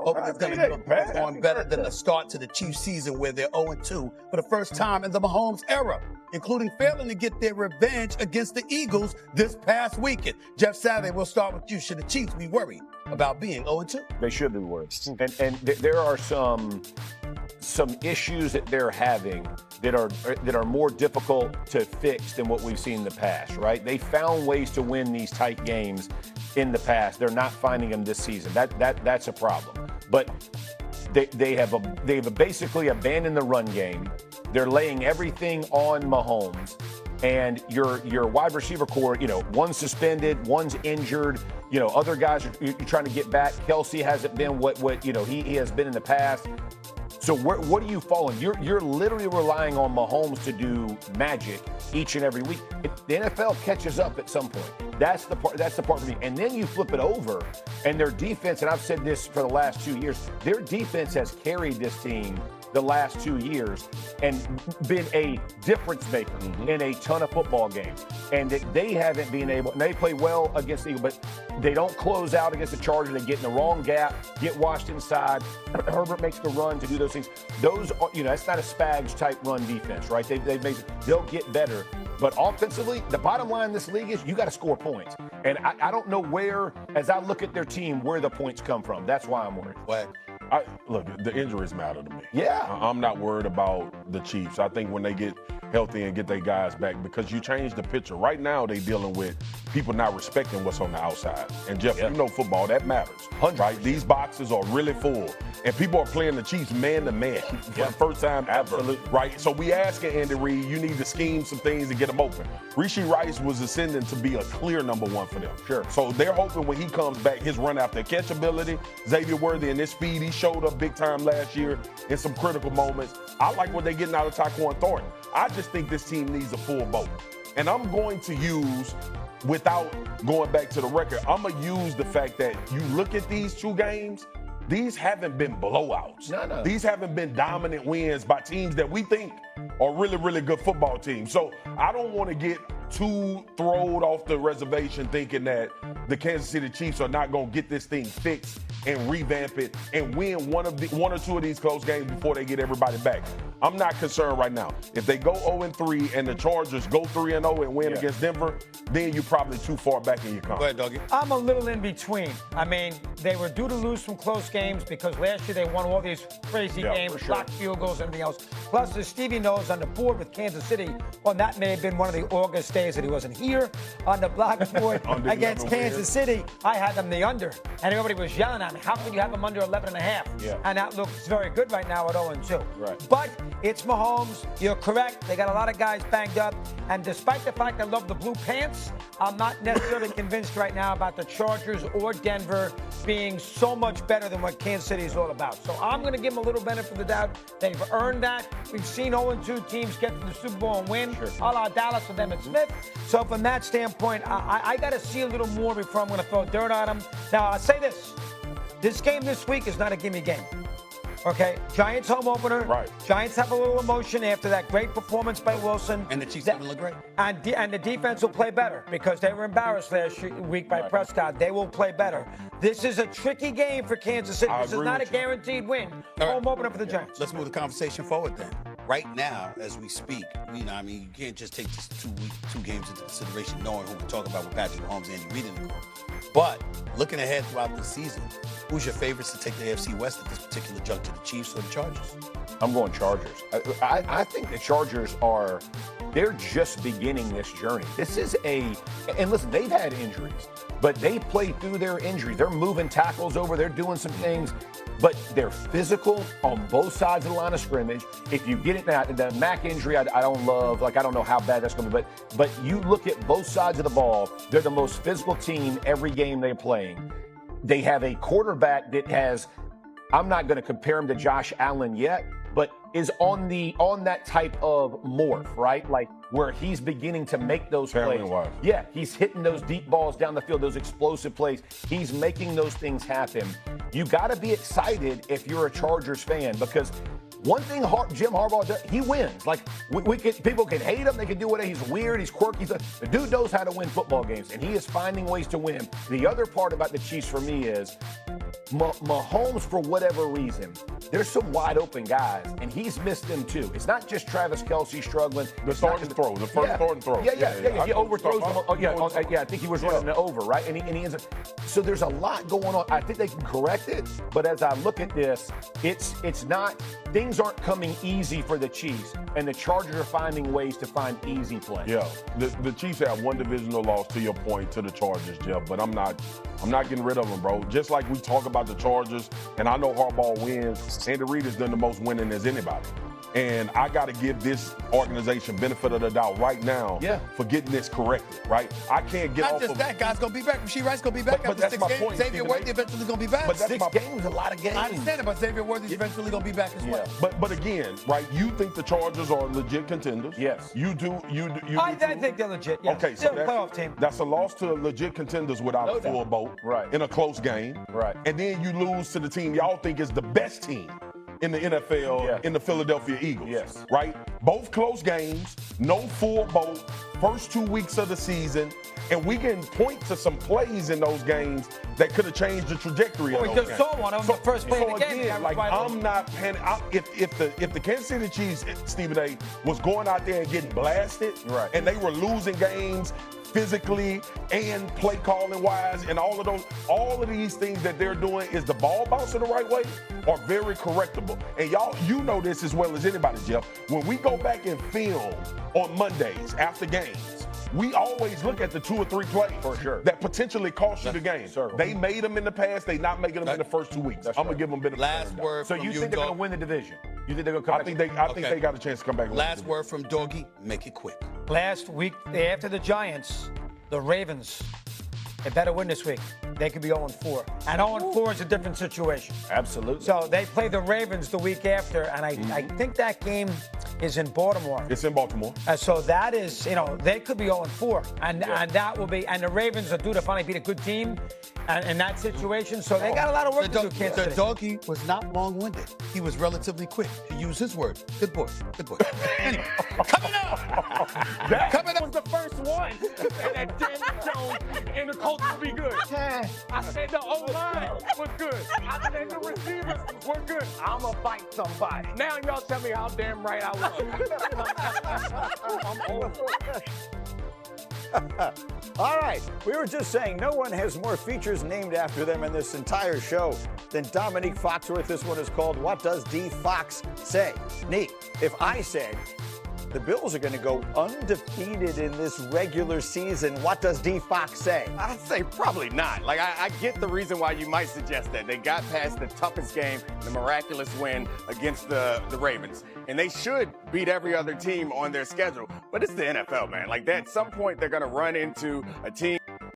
hoping it's going to be on better than the start to the Chiefs season where they're 0-2 for the first time in the Mahomes era, including failing to get their revenge against the Eagles this past weekend. Jeff Saturday, we'll start with you. Should the Chiefs be worried about being 0-2? They should be worried. And there are some issues that they're having that are more difficult to fix than what we've seen in the past, right? They found ways to win these tight games in the past. They're not finding them this season. That's a problem. But they've basically abandoned the run game. They're laying everything on Mahomes. And your wide receiver core, one's suspended, one's injured, other guys you're trying to get back. Kelsey hasn't been what he has been in the past. So what are you following? You're literally relying on Mahomes to do magic each and every week. The NFL catches up at some point. That's the part for me. And then you flip it over, and their defense, and I've said this for the last 2 years, their defense has carried this team the last 2 years and been a difference maker in a ton of football games. And they haven't been able, and they play well against the Eagles, but they don't close out against the Chargers. They get in the wrong gap, get washed inside. Herbert makes the run to do those things. Those are, that's not a Spags type run defense, right? They'll get better. But offensively, the bottom line in this league is you got to score points. And I don't know where, as I look at their team, where the points come from. That's why I'm worried. Look, the injuries matter to me. Yeah. I'm not worried about the Chiefs. I think when they get healthy and get their guys back, because you change the picture. Right now, they dealing with people not respecting what's on the outside. And Jeff, you know football, that matters. 100%. Right? These boxes are really full. And people are playing the Chiefs man-to-man for the first time ever. Absolutely. Right? So we asking Andy Reid, you need to scheme some things and get them open. Rishi Rice was ascending to be a clear number one for them. Sure. So they're hoping when he comes back, his run after catch ability, Xavier Worthy and his speed, he showed up big time last year in some critical moments. I like what they're getting out of Tyquan Thornton. I just think this team needs a full boat. And I'm going to use, without going back to the record, I'm going to use the fact that you look at these two games, these haven't been blowouts. No. These haven't been dominant wins by teams that we think are really, really good football teams. So I don't want to get too thrown off the reservation thinking that the Kansas City Chiefs are not going to get this thing fixed and revamp it and win one or two of these close games before they get everybody back. I'm not concerned right now. If they go 0-3 and the Chargers go 3-0 and win against Denver, then you're probably too far back in your conference. Go ahead, Doggy. I'm a little in between. I mean, they were due to lose some close games because last year they won all these crazy games, blocked field goals, and everything else. Plus, as Stevie knows, on the board with Kansas City, well, that may have been one of the August days that he wasn't here. On the blackboard against Kansas City, I had them the under. And everybody was yelling at me, how can you have them under 11.5? Yeah. And that looks very good right now at 0-2. Right. But it's Mahomes. You're correct. They got a lot of guys banged up. And despite the fact I love the blue pants, I'm not necessarily convinced right now about the Chargers or Denver being so much better than what Kansas City is all about. So I'm going to give them a little benefit of the doubt. They've earned that. We've seen 0-2 teams get to the Super Bowl and win, a la Dallas with Emmitt Smith. So from that standpoint, I got to see a little more before I'm going to throw dirt on them. Now, I'll say this. This game this week is not a gimme game. Okay, Giants home opener. Right. Giants have a little emotion after that great performance by Wilson. And the Chiefs didn't look great. And the defense will play better because they were embarrassed last week by Prescott. They will play better. This is a tricky game for Kansas City. This is not a guaranteed win. Home opener for the Giants. Let's move the conversation forward then. Right now, as we speak, you can't just take this two games into consideration, knowing who we're talking about with Patrick Mahomes and Andy Reid in the core. But looking ahead throughout the season, who's your favorites to take the AFC West at this particular juncture, the Chiefs or the Chargers? I'm going Chargers. I think the Chargers they're just beginning this journey. This is and listen, they've had injuries, but they play through their injuries. They're moving tackles over, they're doing some things, but they're physical on both sides of the line of scrimmage. If you get it now, the Mac injury, I don't love, I don't know how bad that's going to be, but you look at both sides of the ball, they're the most physical team every game they're playing. They have a quarterback that has, I'm not going to compare him to Josh Allen yet, but is on that type of morph, right? Like where he's beginning to make those plays. Yeah, he's hitting those deep balls down the field, those explosive plays. He's making those things happen. You got to be excited if you're a Chargers fan because One thing Jim Harbaugh does, he wins. Like, people can hate him. They can do whatever. He's weird. He's quirky. The dude knows how to win football games, and he is finding ways to win. The other part about the Chiefs for me is Mahomes, for whatever reason, there's some wide open guys, and he's missed them too. It's not just Travis Kelce struggling. The start and throw, the first start and throw. Yeah. He overthrows them. I think he was running the over, right? And he ends up. So there's a lot going on. I think they can correct it, but as I look at this, it's not. Things aren't coming easy for the Chiefs, and the Chargers are finding ways to find easy plays. Yeah, the Chiefs have one divisional loss, to your point, to the Chargers, Jeff. But I'm not getting rid of them, bro. Just like we talk about the Chargers, and I know Harbaugh wins. Andy Reid has done the most winning as anybody. And I got to give this organization benefit of the doubt right now for getting this corrected, right? I can't get Not off just of that, guys going to be back. Rasheed Rice going to be back But after that's 6 my games. point, Xavier Stephen Worthy A. eventually going to be back. But that's 6 games is a lot of games. I understand it, but Xavier Worthy's eventually going to be back as well. But again, right? You think the Chargers are legit contenders? Yes. You do. I think they're legit. Yeah. Okay, They're so a playoff team. that's a loss to legit contenders without No a full doubt. boat, Right. in a close game, Right. And then you lose to the team y'all think is the best team in the NFL, in the Philadelphia Eagles, Yes. right? Both close games, no full boat, first 2 weeks of the season, and we can point to some plays in those games that could have changed the trajectory of We those just games. saw one of them the first play of the game. Again, That was like, wide open. I'm not panicking. If the Kansas City Chiefs, Stephen A., was going out there and getting blasted, Right. and they were losing games physically and play calling wise, and all of these things that they're doing, is the ball bouncing the right way, are very correctable. And y'all, you know this as well as anybody, Jeff. When we go back and film on Mondays after games, we always look at the 2 or 3 plays For sure. that potentially cost you the game. Sure. They made them in the past. They not making them in the first 2 weeks. I'm gonna give them benefit. Last word So from you you, think they're going Dog. to win the division? You think they're going to come I back? think they got a chance to come back. and win Last the word from Doggy, make it quick. Last week, after the Giants, the Ravens, they better win this week. They could be 0-4. And 0-4 is a different situation. Absolutely. So they play the Ravens the week after, and I think that game is in Baltimore. It's in Baltimore. So that is, they could be 0-4. And that will be, and the Ravens are due to finally beat a good team in that situation. So they got a lot of work to do, Kansas The City. Doggy was not long-winded. He was relatively quick, to use his word. Good boy. Good boy. Anyway, coming up. Coming up was the first one. And that Daniel Jones and the Colts will be good. I said the O-line was good. I said the receivers were good. I'ma fight somebody. Now y'all tell me how damn right I was. I'm old. All right, we were just saying no one has more features named after them in this entire show than Dominique Foxworth. This one is called What Does D. Fox Say? Neat. If I said the Bills are going to go undefeated in this regular season, what does D. Fox say? I'd say probably not. Like, I get the reason why you might suggest that. They got past the toughest game, the miraculous win against the Ravens. And they should beat every other team on their schedule. But it's the NFL, man. Like, at some point, they're going to run into a team